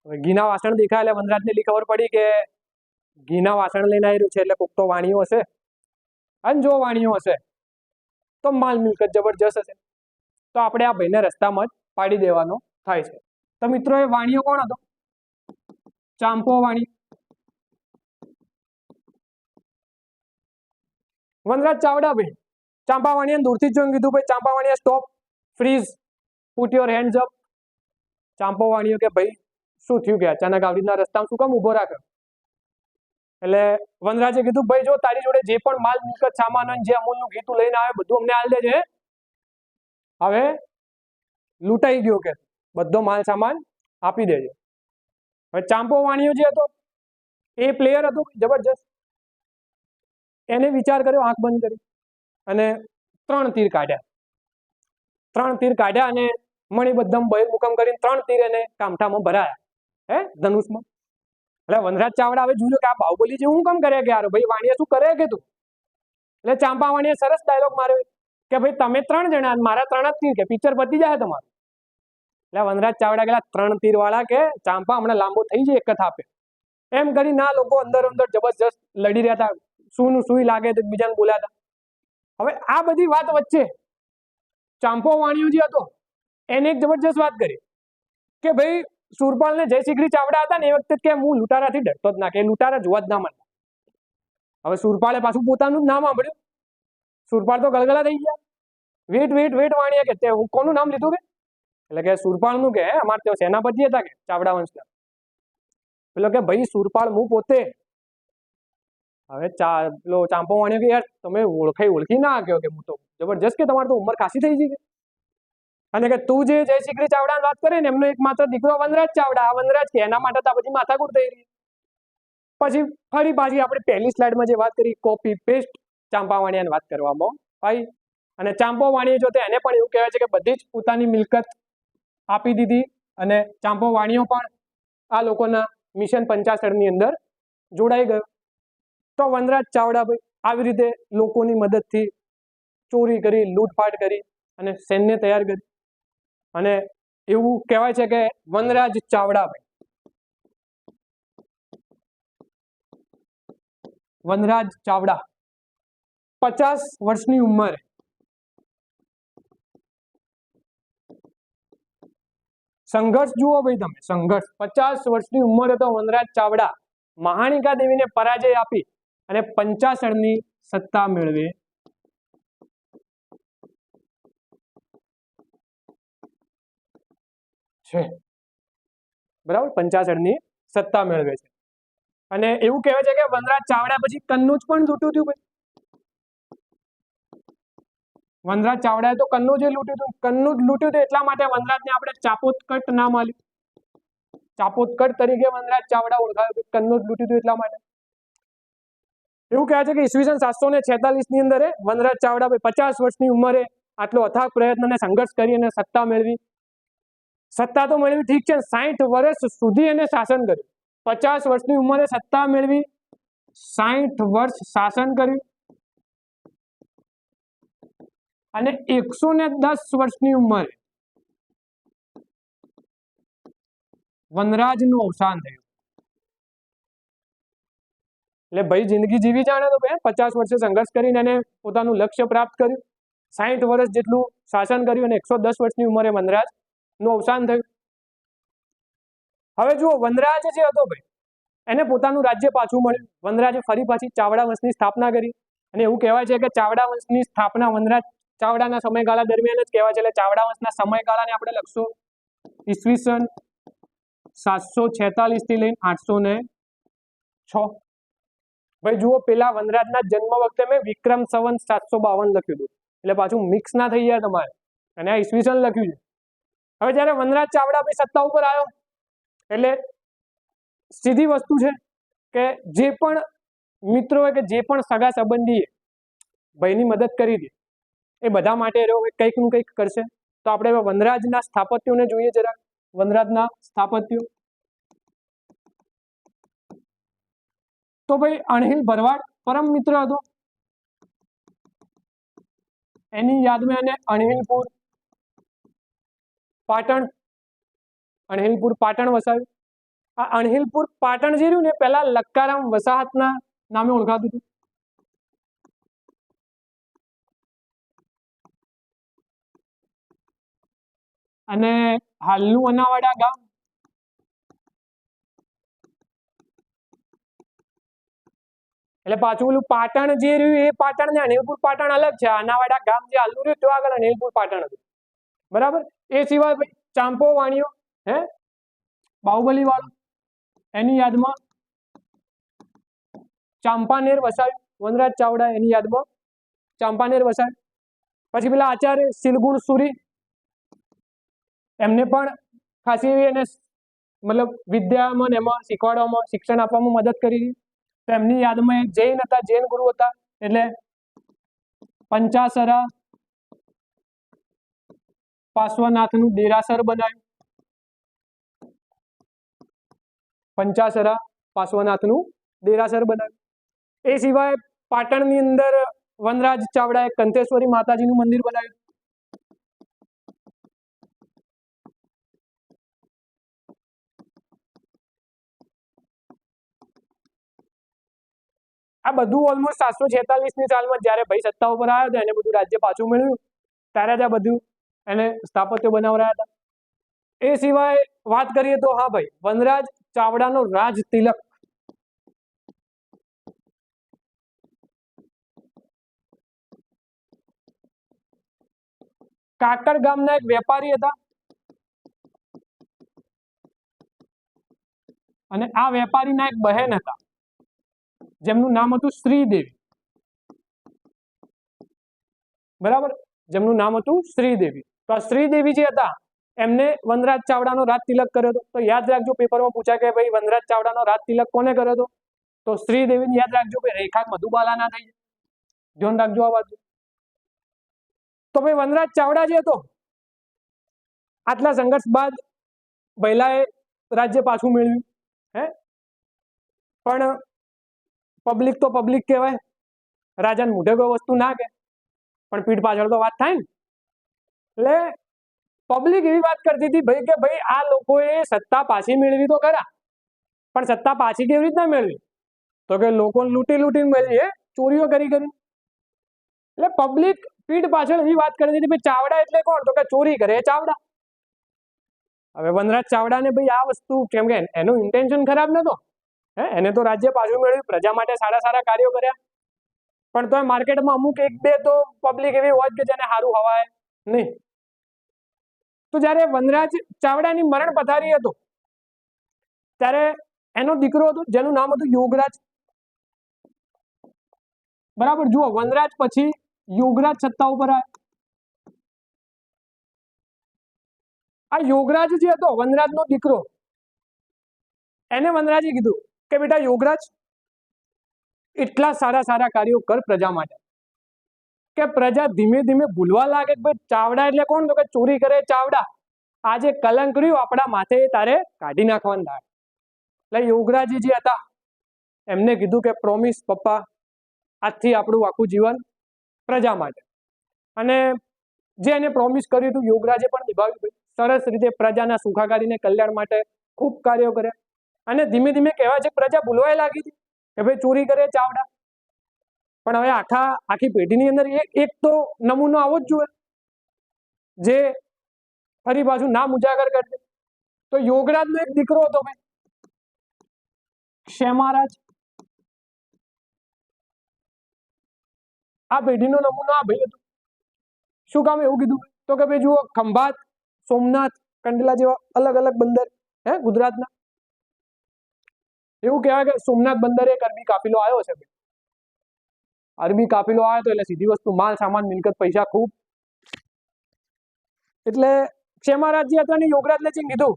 ઘીના વાસણ દેખાય એટલે વનરાજને એટલી ખબર પડી કે ઘીના વાસણ લઈને આવી રહ્યું છે, એટલે કોક તો વાણીઓ હશે, અને જો વાણીઓ હશે તો માલ મિલકત જબરજસ્ત હશે. તો આપણે આ ભાઈને રસ્તામાં જ પાડી દેવાનો થાય છે. તો મિત્રો એ વાણીઓ કોણ હતો? ચાંપો વાણી. વનરાજ ચાવડા ભાઈ ચાંપા વાણીએ દૂરથી જ જોઈને કીધું ભાઈ ચાંપા વાણીએ stop, freeze, put your hands up. ચાંપો વાણીઓ કે ભાઈ શું થયું કે અચાનક આવી રીતના રસ્તામાં શું કામ ઉભો રાખ્યો? એટલે વનરાજે કીધું ભાઈ જો તારી જોડે જે પણ માલ મિલકત સામાન હોય, જે અમૂલનું ઘી તું લઈને આવે બધું અમને આલ દેજે. હવે લૂંટાઈ ગયો કે બધો માલ સામાન આપી દેજે. હવે ચાંપો વાણીઓ જે હતો એ પ્લેયર હતો જબરજસ્ત. એને વિચાર કર્યો, આંખ બંધ કરી અને 3 તીર કાઢ્યા અને મણિબદ્ધમ બહિર્મુખમ કરીને 3 તીર એને કામઠામાં ભરાયા, ધનુષમાં. એટલે વનરાજ ચાવડા હવે જોયું કે આ બાહુબલી જેવું કામ કરે કે યાર ભાઈ વાણિયા શું કરે કે તું, એટલે ચાંપા વાણિયા સરસ ડાયલોગ માર્યો કે ભાઈ તમે 3 જણા મારા 3 જ તીર કે પિક્ચર પતી જાય તમારું. એટલે વનરાજ ચાવડા ગયેલા 3 તીર વાળા કે ચાંપા હમણાં લાંબો થઈ જાય એક જ થાપે, એમ કરી ના લોકો અંદર અંદર જબરજસ્ત લડી રહ્યા હતા, શું નું સુઈ લાગે તો બીજાને બોલ્યા હતા. હવે આ બધી વાત વચ્ચે ચાંપો વાણિયો જે હતો એને એક જબરજસ્ત વાત કરી કે ભાઈ સુરપાલ ને જયશિખરી ચાવડા હતા ને એ વખતે કે હું લૂંટારાથી ડરતો જ ના, કે લૂંટારા જોવા જ ના મળે. હવે સુરપાલે પાછું પોતાનું જ નામ સાંભળ્યું, સુરપાલ તો ગલગલા થઈ ગયા. વેટ વેટ વેટ વાણિયા કે તે કોનું નામ લીધું કે, એટલે કે સુરપાલ નું કે અમારે ત્યાં સેનાપતિ હતા કે ચાવડા વંશના. પેલો કે ભાઈ સુરપાલ હું પોતે. હવે પેલો ચાંપો વાણિયો કે યાર તમે ઓળખી ના ગયો કે હું તો જબરજસ્ત કે તમારે તો ઉંમર ખાસી થઈ ગઈ. અને કે તું જે જયશિખરી ચાવડા વાત કરે ને એમનો એક માત્ર દીકરો વનરાજ ચાવડા, વનરાજ કે એના માટે તો પછી માથાકૂટ થઈ રહી. પછી ફરી પાછી આપણે પહેલી સ્લાઇડમાં જે વાત કરી કોપી પેસ્ટ ચાંપા વાણિયાની વાત કરવામાં આવી. અને ચાંપો વાણિયો જો એને પણ એવું કહેવાય છે કે બધી જ પોતાની મિલકત આપી દીધી અને ચાંપો વાણિયો પણ આ લોકોના મિશન 50 ની અંદર જોડાઈ ગયો. તો વનરાજ ચાવડા ભાઈ આવી રીતે લોકોની મદદથી ચોરી કરી, લૂંટફાટ કરી અને સૈન્ય તૈયાર કરી. અને એવું કહેવાય છે કે વનરાજ ચાવડા ભાઈ, વનરાજ ચાવડા 50 વર્ષની ઉંમરે સંઘર્ષ જુઓ ભાઈ તમે, સંઘર્ષ 50 વર્ષની ઉંમરે તો વનરાજ ચાવડા મહાણિકા દેવીને પરાજય આપી અને 50 સત્તા મેળવે છે. બરાબર, 50 સત્તા મેળવે છે. અને એવું કહેવાય છે કે વનરાજ ચાવડા પછી કન્નૌજ પણ લૂંટ્યું હતું ભાઈ. વનરાજ ચાવડાએ તો કન્નૌજ લૂંટ્યું હતું. કન્નૌજ લૂંટ્યું હતું એટલા માટે વનરાજને આપણે ચાપોતકટ નામ આપ્યું. ચાપોતકટ તરીકે વનરાજ ચાવડા ઓળખાયો, કન્નૌજ લૂંટ્યું હતું એટલા માટે. એવું કહે છે કે ઈસવીસન 746 ની અંદર વનરાજ ચાવડા 50 વર્ષની ઉંમરે આટલો અથાગ પ્રયત્ન અને સંઘર્ષ કરી અને સત્તા મેળવી. સત્તા તો મેળવી ઠીક છે, 60 વર્ષ સુધી એને શાસન કર્યું. 50 વર્ષની ઉંમરે સત્તા મેળવી, 60 વર્ષ શાસન કર્યું અને 110 વર્ષની ઉંમરે વનરાજનું અવસાન થયું. એટલે ભાઈ જિંદગી જીવી જાણે તો 50 વર્ષે સંઘર્ષ કરીને એને પોતાનું લક્ષ્ય પ્રાપ્ત કર્યું, 60 વર્ષ જેટલું શાસન કર્યું અને 110 વર્ષની ઉંમરે વનરાજનું અવસાન થયું. હવે જુઓ વનરાજ જે હતો ભાઈ એને પોતાનું રાજ્ય પાછું મળ્યું. વનરાજે ફરી પાછી ચાવડા વંશની સ્થાપના કરી અને એવું કહેવાય છે કે ચાવડા વંશની સ્થાપના વનરાજ ચાવડાના સમયગાળા દરમિયાન જ કહેવાય છે. એટલે ચાવડા વંશના સમયગાળાને આપણે લખશો ઈસવીસન 746 થી લઈને 806. ભાઈ જુઓ પેલા વનરાજના જન્મ વખતે મેં વિક્રમ સંવત 752 લખ્યું હતું, એટલે પાછું મિક્સ ના થઈ જાય તમારે, અને આ ઈસવીસન લખ્યું છે. હવે જયારે વનરાજ ચાવડા ભાઈ સત્તા ઉપર આવ્યો એટલે સીધી વસ્તુ છે કે જે પણ મિત્રો કે જે પણ સગા સંબંધીએ ભાઈની મદદ કરી હતી એ બધા માટે કંઈક નું કંઈક કરશે. તો આપણે વનરાજના સ્થાપત્યોને જોઈએ જરા. વનરાજના સ્થાપત્યો તો ભાઈ અણહિલ ભરવાડ પરમ મિત્ર હતો, એની યાદમાં એને અણહિલપુર પાટણ વસાવ્યું. આ અણહિલપુર પાટણ જે રહ્યું ને પહેલા લક્કારામ વસાહતના નામે ઓળખાતું હતું. અને હાલનું અનાવાડા ગામ એટલે પાછું પેલું પાટણ જે રહ્યું એ પાટણ ને અણહિલપુર પાટણ અલગ છે. અનાવાડા ગામ જે હાલનું રહ્યું તો આગળ અણહિલપુર પાટણ હતું. બરાબર. એ સિવાય ચાંપો વાણિયો બાહુબલી વાળો એની યાદમાં ચાંપાનેર વસાવ્યું. વનરાજ ચાવડા એની યાદમાં ચાંપાનેર વસાવ્યું. પછી પેલા આચાર્ય શિલગુણ સુરી એમને પણ ખાસી એવી એને મતલબ વિદ્યામાં એમાં શીખવાડવામાં શિક્ષણ આપવામાં મદદ કરી. તો એમની યાદમાં જૈન હતા, જૈન ગુરુ હતા, એટલે પંચાસરા પાર્શ્વનાથનું દેરાસર બનાવ્યું. પંચાસરા પાર્શ્વનાથનું દેરાસર બનાવ્યું. એ સિવાય પાટણની અંદર વનરાજ ચાવડાએ કંથેશ્વરી માતાજીનું મંદિર બનાવ્યું. આ બધું ઓલમોસ્ટ 746ની સાલમાં જ્યારે ભાઈ સત્તા ઉપર આવ્યો હતો, એને બધું રાજ્ય પાછું મેળવ્યું, ત્યારે જ આ બધું એને સ્થાપત્યો બનાવરાયા હતા. એ સિવાય વાત કરીએ તો હા ભાઈ, વનરાજ ચાવડાનો રાજ તિલક કાકડ ગામના એક વેપારી હતા, અને આ વેપારીના એક બહેન હતા જેમનું નામ હતું શ્રીદેવી. બરાબર, જેમનું નામ હતું શ્રીદેવી. તો આ શ્રીદેવી જે હતા એમને વનરાજ ચાવડાનો રાજ તિલક કર્યો હતો. તો યાદ રાખજો, પેપરમાં પૂછાય કે ભાઈ વનરાજ ચાવડાનો રાજ તિલક કોને કર્યો હતો, તો શ્રીદેવીને યાદ રાખજો. ભાઈ રેખા મધુબાલા ના થઈ જાય, ધ્યાન રાખજો આ વાત. તો ભાઈ વનરાજ ચાવડા જે હતો, આટલા સંઘર્ષ બાદ પહેલાએ રાજ્ય પાછું મેળવ્યું. પણ પબ્લિક તો પબ્લિક કહેવાય, રાજાને મોઢે કોઈ વસ્તુ ના કે, પણ પીઠ પાછળ તો વાત થાય ને. એટલે પબ્લિક એવી વાત કરતી હતી ભાઈ કે ભાઈ આ લોકોએ સત્તા પાછી મેળવી તો ખરા, પણ સત્તા પાછી કેવી રીતના મેળવી, તો કે લોકોને લૂંટીને મેળવી, ચોરીઓ કરી. એટલે પબ્લિક પીઠ પાછળ એવી વાત કરતી હતી ભાઈ ચાવડા એટલે કોણ, તો કે ચોરી કરે ચાવડા. હવે વનરાજ ચાવડાને ભાઈ આ વસ્તુ, કેમ કે એનું ઇન્ટેન્શન ખરાબ નતો, એને તો રાજ્ય પાછું મેળવ્યું, પ્રજા માટે સારા કાર્યો કર્યા, પણ તો માર્કેટમાં અમુક એક બે તો પબ્લિક એવી હોય કે જેને સારું હવાય નહીં. તો જ્યારે વનરાજ ચાવડાની મરણ પથારી હતો, ત્યારે એનો દીકરો હતો જેનું નામ હતું યોગરાજ. બરાબર, જુઓ, વનરાજ પછી યોગરાજ સત્તા ઉપર આવ્યા. આ યોગરાજ જે હતો, વનરાજનો દીકરો, એને વનરાજે કીધું કે બેટા યોગરાજ, એટલા સારા કાર્યો કર પ્રજા માટે કે પ્રજા ધીમે ધીમે ભૂલવા લાગે કે ભાઈ ચાવડા એટલે કોણ, તો કે ચોરી કરે ચાવડા. આ જે કલંક રહ્યું આપણા માથે તારે કાઢી નાખવાનું થાય. એટલે યોગરાજી જે હતા એમને કીધું કે પ્રોમિસ પપ્પા, આજથી આપણું આખું જીવન પ્રજા માટે. અને જે એને પ્રોમિસ કર્યું હતું યોગરાજે પણ નિભાવ્યું. સરસ રીતે પ્રજાના સુખાકારીને કલ્યાણ માટે ખૂબ કાર્યો કર્યા. અને ધીમે ધીમે કહેવાય છે પ્રજા ભૂલવાય લાગી હતી કે ભાઈ ચોરી કરે ચાવડા. પણ હવે આખી પેઢીની અંદર એક તો નમૂનો આવો જ જોઈએ જે ફરી પાછું નામ ઉજાગર કરશે. તો યોગરાજનો એક દીકરો હતો ભાઈ ક્ષેમારાજ. આ પેઢીનો નમૂનો આ ભાઈ હતો. શું કામ એવું કીધું, તો કે ભાઈ જુઓ, ખંભાત, સોમનાથ, કંડલા જેવા અલગ અલગ બંદર ગુજરાતના. એવું કહેવાય કે સોમનાથ બંદરે એક અરબી કાફિલો આવ્યો છે. અરબી કાફિલો આવ્યો તો એટલે સીધી વસ્તુ માલ સામાન મિલકત પૈસા ખૂબ. એટલે ક્ષેમારાજ જે હતા ને યોગરાજને કીધું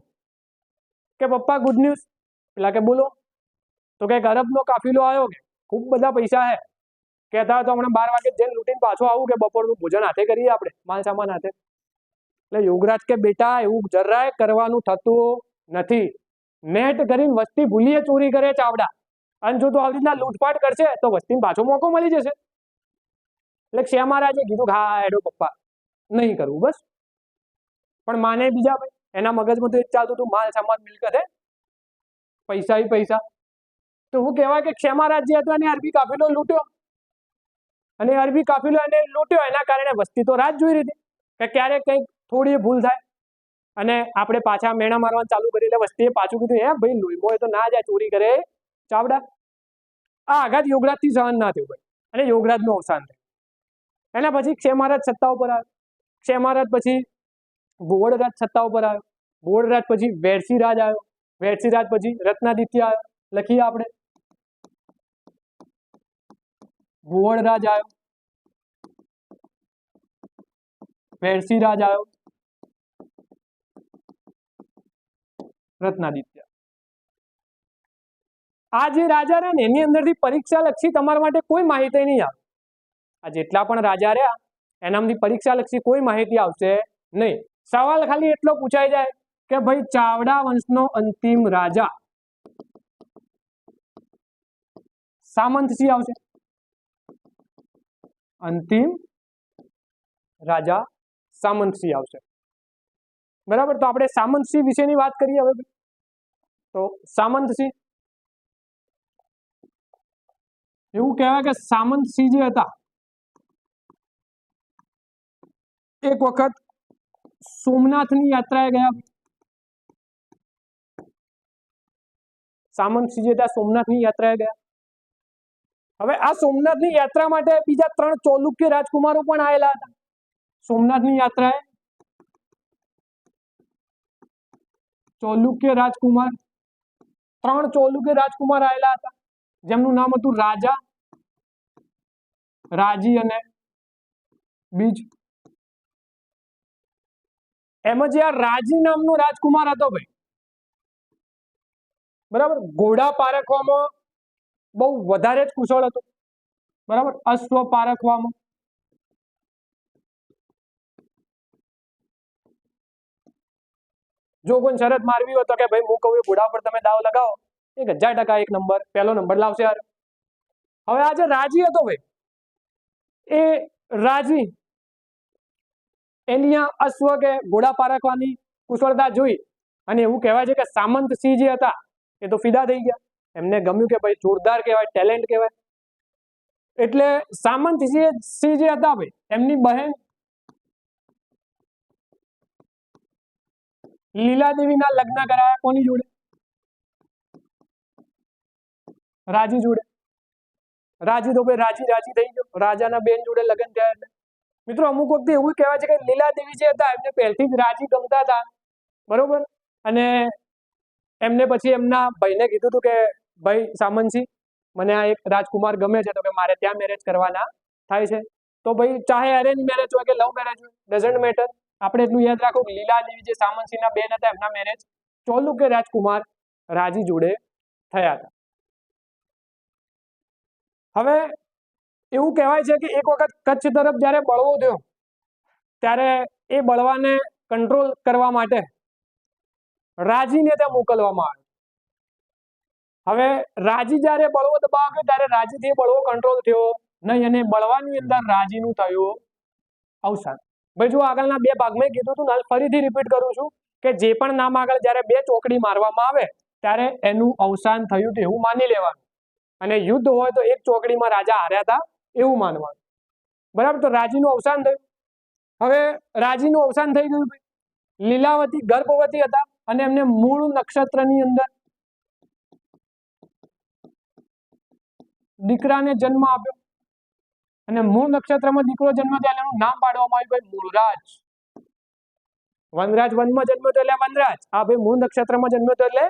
કે પપ્પા ગુડ ન્યૂઝ. પેલા કે બોલો, તો કે અરબનો કાફિલો આવ્યો, કે ખૂબ બધા પૈસા હે, કહેતા તો હમણાં 12 વાગે જઈને લૂંટીને પાછો આવું, કે બપોરનું ભોજન હાથે કરીએ આપણે, માલ સામાન હાથે. એટલે યોગરાજ કે બેટા એવું જરાય કરવાનું થતું નથી. નેટ કરીને વસ્તી ભૂલીએ ચોરી કરે ચાવડા, અને જો તો આવી રીતના લૂંટફાટ કરશે તો વસ્તીને પાછો મોકો મળી જશે. એટલે ક્ષેમારાજે કીધું કે હા એડો પપ્પા, નહીં કરવું બસ. પણ માને બીજા ભાઈ, એના મગજમાં તો એ જ ચાલતું હતું માલ સામાન મિલકત હે, પૈસા. તો હું કહેવાય કે ક્ષેમારાજ જે હતો એને અરબી કાફિલો લૂંટ્યો, અને અરબી કાફિલો એને લૂંટ્યો, એના કારણે વસ્તી તો રાત જોઈ રહી હતી કે ક્યારેક કંઈક થોડી ભૂલ થાય અને આપણે પાછા મેણા મારવાનું ચાલુ કરી. એટલે વસ્તીએ પાછું કીધું હે ભાઈ લોહીમાં તો ના જાય, ચોરી કરે ચાવડા. આ આઘાત યોગરાજથી સહન ના થયું ભાઈ, અને યોગરાજનું અવસાન થયું. એના પછી ક્ષેમારાજ સત્તા ઉપર આવ્યો. ક્ષેમારાજ પછી ભુવડરાજ સત્તા ઉપર આવ્યો. ભુવડરાજ પછી વેરસીરાજ આવ્યો. વેરસીરાજ પછી રત્નાદિત્ય આવ્યો. લખીએ આપણે, ભુવડરાજ આવ્યો, વેરસીરાજ આવ્યો, રત્નાદિત્ય. આ જે રાજા રહ્યા ને એની અંદરથી પરીક્ષા લક્ષી તમારા માટે કોઈ માહિતી નહીં આવે. આ જેટલા પણ રાજા રહ્યા એનામાંથી પરીક્ષા લક્ષી કોઈ માહિતી આવશે નહીં. સવાલ ખાલી એટલો પૂછાઈ જાય કે ભાઈ ચાવડા વંશનો અંતિમ રાજા સામંતસિંહ આવશે, અંતિમ રાજા સામંતસિંહ આવશે, બરાબર। તો આપણે સામંતસિંહ વિશેની વાત કરીએ હવે। તો સામંતસિંહ, એવું કહેવાય કે સામંતસિંહ જે હતા એક વખત સોમનાથની યાત્રાએ ગયા। સામંતસિંહ જે હતા સોમનાથની યાત્રાએ ગયા। હવે આ સોમનાથની યાત્રા માટે બીજા 3 ચોલુક્ય રાજકુમારો પણ આવેલા હતા સોમનાથની યાત્રાએ। ચોલુક્ય રાજકુમાર, 3 ચોલુક્ય રાજકુમાર આવેલા હતા, જેમનું નામ હતું રાજા, રાજી અને બીજ। એમાં જે આ રાજી નામનો રાજકુમાર હતો ભાઈ, બરાબર, ઘોડા પારખવામાં બહુ વધારે જ કુશળ હતો, બરાબર, અશ્વ પારખવામાં, જો કોઈ શરત મારવી હોય તો કે ભાઈ હું કહું ઘોડા પર તમે દાવ લગાવો, 1000% 1 નંબર, પહેલો નંબર લાવશે યાર। હવે આ જે રાજી હતો ભાઈ, એ રાજી એની અશ્વ કે ઘોડા પારખવાની કુશળતા જોઈ અને એવું કહેવાય છે કે સામંતસિંહ જે હતા એ તો ફિદા થઈ ગયા, એમને ગમ્યું કે ભાઈ જોરદાર કહેવાય, ટેલેન્ટ કહેવાય। એટલે સામંતસિંહ જે હતા ભાઈ, એમની બહેન લીલાદેવીના લગ્ન કરાયા કોની જોડે? રાજી જોડે। રાજી તો ભાઈ રાજી રાજી થઈ ગયો, રાજાના બેન જોડે લગ્ન થયા એટલે। મિત્રો અમુક વખતે એવું કહેવાય છે કે લીલાદેવી જે હતા એમને પહેલથી જ રાજી ગમતા હતા, બરોબર, અને એમને પછી એમના ભાઈને કીધું હતું કે ભાઈ સામંતસિંહ, મને આ એક રાજકુમાર ગમે છે, તો કે મારે ત્યાં મેરેજ કરવાના થાય છે। તો ભાઈ ચાહે અરેન્જ મેરેજ હોય કે લવ મેરેજ હોય, ડઝન્ટ મેટર, આપણે એટલું યાદ રાખો કે લીલાદેવી જે સામંતસિંહના બેન હતા એમના મેરેજ ચોલુક્ય રાજકુમાર રાજી જોડે થયા હતા। હવે એવું કહેવાય છે કે એક વખત કચ્છ તરફ જ્યારે બળવો થયો ત્યારે એ બળવાને કંટ્રોલ કરવા માટે રાજીને ત્યાં મોકલવામાં આવ્યો। હવે રાજી જ્યારે બળવો દબાવ્યો ત્યારે રાજીથી બળવો કંટ્રોલ થયો નહીં અને બળવાની અંદર રાજીનું થયું અવસાન। ભાઈ જો આગળના 2 ભાગમાં કીધું હતું ને, ફરીથી રિપીટ કરું છું કે જે પણ નામ આગળ જ્યારે 2 ચોકડી મારવામાં આવે ત્યારે એનું અવસાન થયું તો એવું માની લેવાનું, અને યુદ્ધ હોય તો એક ચોકડીમાં રાજા હાર્યા હતા એવું માનવાનું, બરાબર। તો રાજીનું અવસાન થયું। હવે રાજીનું અવસાન થઈ ગયું, લીલાવતી ગર્ભવતી હતા અને એમને મૂળ નક્ષત્રની અંદર દીકરાને જન્મ આપ્યો અને મૂળ નક્ષત્રમાં દીકરો જન્મ થયા એનું નામ પાડવામાં આવ્યું ભાઈ મૂળરાજ। વનરાજ વનમાં જન્મ્યો તો એટલે વનરાજ, આ ભાઈ મૂળ નક્ષત્રમાં જન્મ્યો તો એટલે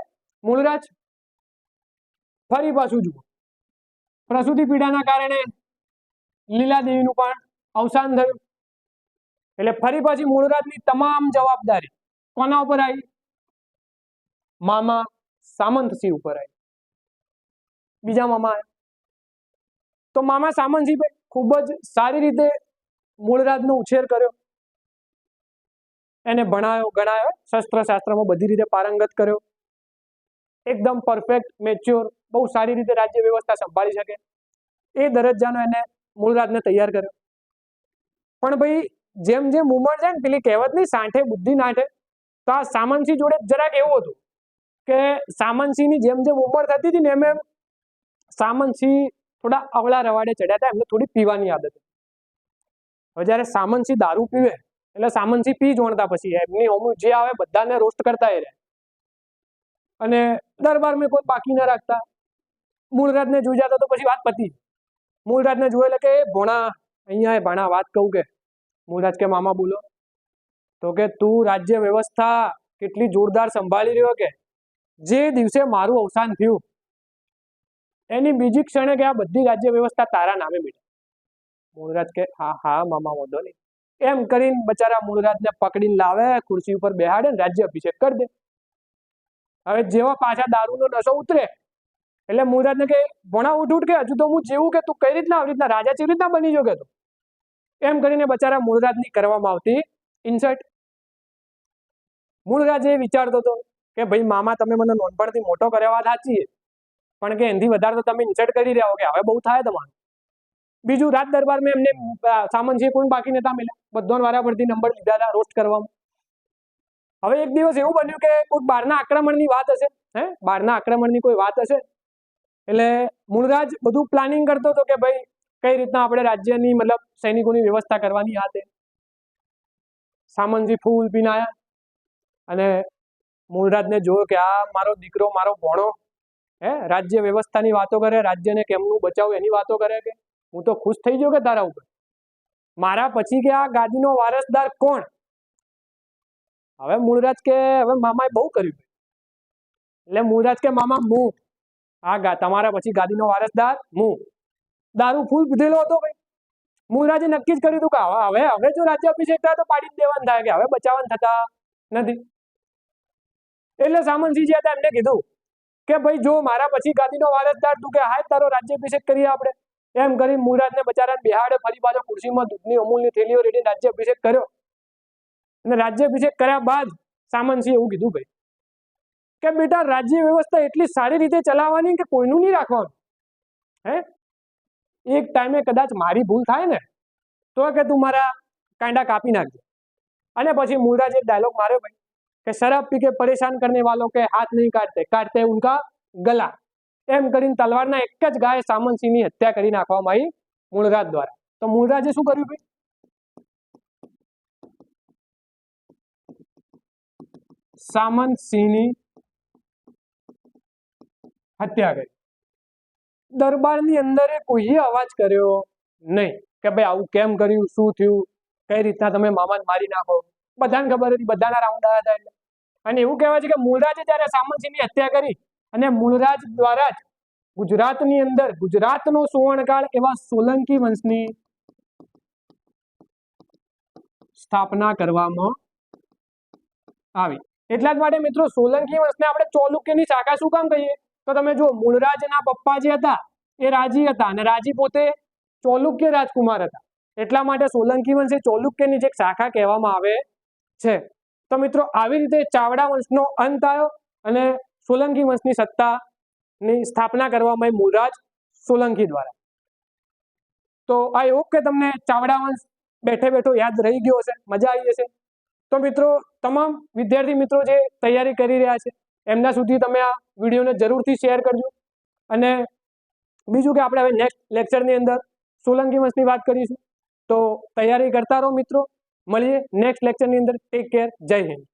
મૂળરાજ। ફરી પાછું જુઓ, પ્રસૂતિ પીડાના કારણે લીલાદેવીનું પણ અવસાન થયું, એટલે ફરી પાછી મૂળરાજની તમામ જવાબદારી કોના ઉપર આવી? મામા સામંતસિંહ ઉપર આવી, બીજા મામા આવ્યા। તો મામા સામંતસિંહ ખૂબ જ સારી રીતે મૂળરાજનો ઉછેર કર્યો, એને ભણાયો ગણાયો, શસ્ત્ર શાસ્ત્રમાં બધી રીતે પારંગત કર્યો, એકદમ પરફેક્ટ મેચ્યોર, બહુ સારી રીતે રાજ્ય વ્યવસ્થા સંભાળી શકે એ દરજ્જાનો એને મૂળરાજને તૈયાર કર્યો। પણ ભાઈ જેમ જેમ ઉંમર જાય ને, પેલી કહેવત નહીં સાંઠે બુદ્ધિ નાઠે, તો આ સામંતસિંહ જોડે જરાક એવું હતું કે સામંતસિંહની જેમ જેમ ઉંમર થતી હતી ને એમ એમ સામંતસિંહ થોડા અવળા રવાડે ચડ્યા હતા, એમને થોડી પીવાની આદત હતી। હવે જ્યારે સામંતસિંહ દારૂ પીવે એટલે સામંતસિંહ પી જોણતા, પછી એમની હોમું જે આવે બધાને રોસ્ટ કરતા રહે અને દરબારમાં કોઈ બાકી ના રાખતા। મૂળરાજને જોઈ જતા તો પછી વાત પતી। મૂળરાજને જોયે એટલે કે ભોણા અહીંયા ભાણા વાત કહું કે, મૂળરાજ કે મામા બોલો, તો કે તું રાજ્ય વ્યવસ્થા કેટલી જોરદાર સંભાળી રહ્યો કે જે દિવસે મારું અવસાન થયું એની બીજી ક્ષણે કે આ બધી રાજ્ય વ્યવસ્થા તારા નામે બેઠી। મૂળરાજ કે હા હા મામા વાંધો નહીં, એમ કરીને બચારા મૂળરાજને પકડીને લાવે, ખુરશી ઉપર બેહાડે ને રાજ્ય અભિષેક કરી દે। હવે જેવા પાછા દારૂનો નશો ઉતરે એટલે મૂળરાજને કે ભણા ઉઠ કે હજુ તો હું જેવું કે તું કઈ રીતના આવી રીતના રાજા કેવી રીતના બની જો કે તું, એમ કરીને બચારા મૂળરાજની કરવામાં આવતી ઇન્સલ્ટ। મૂળરાજ એ વિચારતો હતો કે ભાઈ મામા તમે મને નાનપણથી મોટો કર્યા વાત સાચી છે, પણ કે એનાથી વધારે તો તમે ઇન્સલ્ટ કરી રહ્યા હો કે હવે બહુ થાય તમારું. બીજું રાજ દરબારમાં એમને સામંતસિંહ કોઈ બાકી નતા મળ્યા, બધાને વારા પરથી નંબર લીધા હતા રોસ્ટ કરવામાં. હવે એક દિવસ એવું બન્યું કે કોઈ બહારના આક્રમણની વાત હશે, બહારના આક્રમણની કોઈ વાત હશે, એટલે મૂળરાજ બધું પ્લાનિંગ કરતો હતો કે ભાઈ કઈ રીતના આપણે રાજ્યની મતલબ સૈનિકોની વ્યવસ્થા કરવાની. હાથે સામંતસિંહ ફૂલ પીને આવ્યા અને મૂળરાજને જોયો કે આ મારો દીકરો, મારો ભોણો રાજ્ય વ્યવસ્થાની વાતો કરે, રાજ્યને કેમનું બચાવવું એની વાતો કરે. કે હું તો ખુશ થઈ ગયો કે તારા ઉપર, મારા પછી કે આ ગાદીનો વારસદાર કોણ? હવે મૂળરાજ કે હવે મામાએ બહુ કર્યું, એટલે મૂળરાજ કે મામા હું તમારા પછી ગાદીનો વારસદાર હું. દારૂ ફૂલ પીધેલો હતો ભાઈ. મૂળરાજે નક્કી જ કર્યું હતું કે હવે જો રાજ્ય અભિષેક થાય તો પાડી જ દેવાનું થાય, કે હવે બચાવવાનું થતા નથી. એટલે સામંતસિંહ જે હતા એમને કીધું કે ભાઈ જો મારા પછી ગાદીનો વારસદાર તું કે હાય તારો રાજ્ય અભિષેક કરીએ આપણે. એમ કરી મૂળરાજને બચારાને બેહાડે, ફરી પાછો ખુરશીમાં દૂધની અમૂલની થેલીઓ રેડી રાજ્ય અભિષેક કર્યો. અને રાજ્ય અભિષેક કર્યા બાદ સામંતસિંહ એવું કીધું ભાઈ કે બેટા રાજ્ય વ્યવસ્થા એટલી સારી રીતે ચલાવવાની કે કોઈનું નહીં રાખવાનું. એક ટાઈમે કદાચ મારી ભૂલ થાય ને તો કે તું મારા કાંડા કાપી નાખજે. અને પછી મૂળરાજે એક ડાયલોગ માર્યો ભાઈ કે શરાબ પી કે પરેશાન કરને વાલો કે હાથ નહીં કાટતે ઉનકા ગલા. એમ કરીને તલવારના એક જ ગાય સામંતસિંહની હત્યા કરી નાખવામાં આવી મૂળરાજ દ્વારા. તો મૂળરાજે શું કર્યું ભાઈ? સામંતસિંહની હત્યા કરી. દરબારની અંદર કોઈએ અવાજ કર્યો નહીં કે ભાઈ આવું કેમ કર્યું, શું થયું, કઈ રીતના તમે મામાને મારી નાખો. બધાને ખબર હતી, બધાના રાઉન્ડ આવ્યા હતા એટલે. અને એવું કહેવાય છે કે મૂળરાજે જ્યારે સામંતસિંહની હત્યા કરી અને મૂળરાજ દ્વારા જ ગુજરાતની અંદર ગુજરાતનો સુવર્ણકાળ એવા સોલંકી વંશની સ્થાપના કરવામાં આવી. એટલા જ માટે મિત્રો સોલંકી વંશને આપણે ચોલુક્યની શાખા શું કામ કહીએ? તો તમે જો મૂળરાજના પપ્પા જે હતા એ રાજી હતા અને રાજી પોતે ચોલુક્ય રાજકુમાર હતા. એટલા માટે સોલંકી વંશ એ ચોલુક્યની જે શાખા કહેવામાં આવે છે. તો મિત્રો આવી રીતે ચાવડા વંશનો અંત આવ્યો અને સોલંકી વંશની સત્તાની સ્થાપના કરવામાં આવી મૂળરાજ સોલંકી દ્વારા. તો આ એવું કે તમને ચાવડા વંશ બેઠે બેઠો યાદ રહી ગયો હશે, મજા આવી જશે. તો મિત્રો તમામ વિદ્યાર્થી મિત્રો જે તૈયારી કરી રહ્યા છે એમના સુધી તમે આ વિડીયોને જરૂરથી શેર કરજો. અને બીજું કે આપણે હવે નેક્સ્ટ લેક્ચરની અંદર સોલંકી વંશની વાત કરીશું. તો તૈયારી કરતા રહો મિત્રો. મળીએ નેક્સ્ટ લેક્ચરની અંદર. Take care. જય હિન્દ.